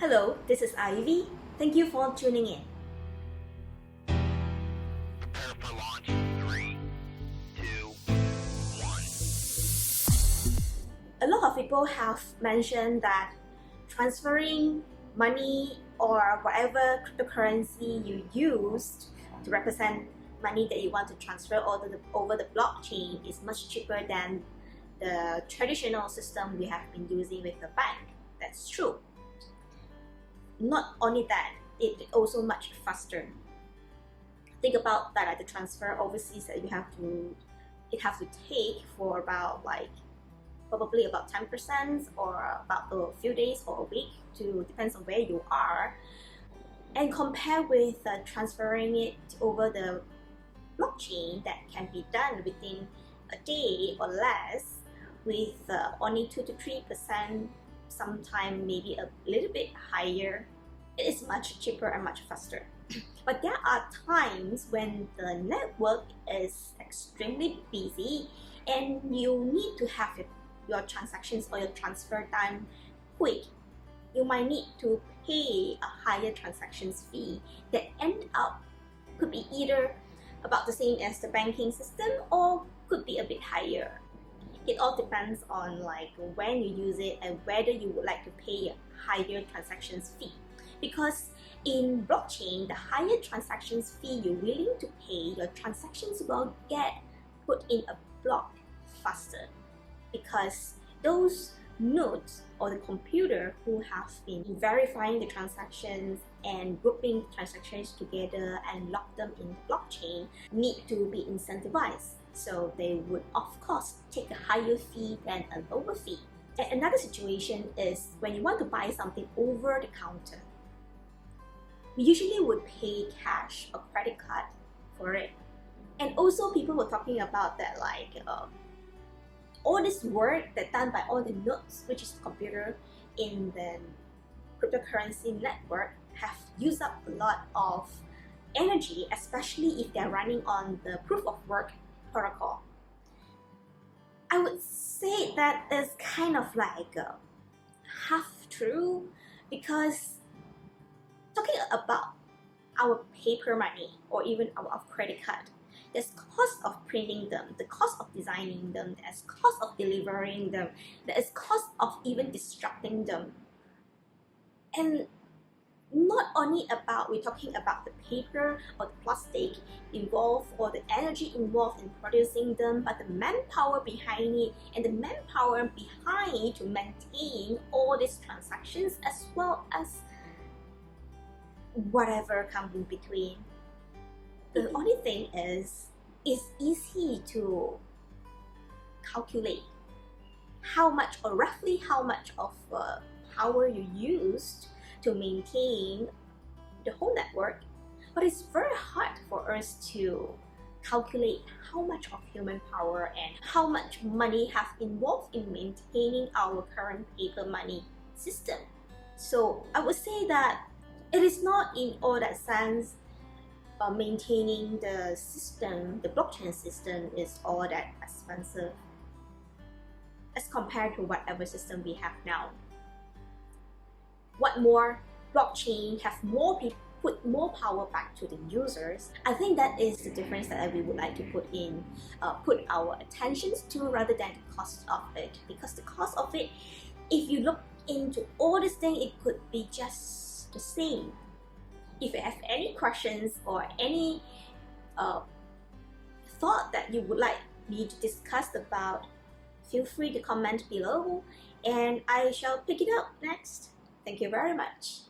Hello, this is Ivy. Thank you for tuning in. Prepare for launch. 3, 2, 1. A lot of people have mentioned that transferring money or whatever cryptocurrency you used to represent money that you want to transfer over the blockchain is much cheaper than the traditional system we have been using with the bank. That's true. Not only that, it's also much faster. Think about that, the transfer overseas that it have to take for about probably about 10% or about a few days or a week, depends on where you are, and compare with transferring it over the blockchain that can be done within a day or less with only 2 to 3%, sometime maybe a little bit higher. It is much cheaper and much faster. But there are times when the network is extremely busy and you need to have your transactions or your transfer time quick. You might need to pay a higher transactions fee that end up could be either about the same as the banking system or could be a bit higher. It all depends on when you use it and whether you would like to pay a higher transactions fee. Because in blockchain, the higher transactions fee you're willing to pay, your transactions will get put in a block faster, because those nodes or the computer who have been verifying the transactions and grouping transactions together and lock them in the blockchain need to be incentivized. So they would of course take a higher fee than a lower fee. And another situation is when you want to buy something over the counter. We usually would pay cash or credit card for it. And also people were talking about that all this work that done by all the nodes, which is the computer in the cryptocurrency network, have used up a lot of energy, especially if they're running on the proof of work protocol. I would say that is kind of half true, because talking about our paper money or even our credit card, there's cost of printing them, the cost of designing them, there's cost of delivering them, there's cost of even destructing them. And not only we're talking about the paper or the plastic involved or the energy involved in producing them, but the manpower behind it and the manpower behind to maintain all these transactions, as well as whatever comes in between. The only thing is, it's easy to calculate how much or roughly how much of power you used to maintain the whole network, but it's very hard for us to calculate how much of human power and how much money have involved in maintaining our current paper money system. So I would say that it is not in all that sense maintaining the system, the blockchain system, is all that expensive as compared to whatever system we have now. What more, blockchain have put more power back to the users. I think that is the difference that we would like to put our attentions to, rather than the cost of it. Because the cost of it, if you look into all this thing, it could be just the same. If you have any questions or any thought that you would like me to discuss about, feel free to comment below and I shall pick it up next. Thank you very much.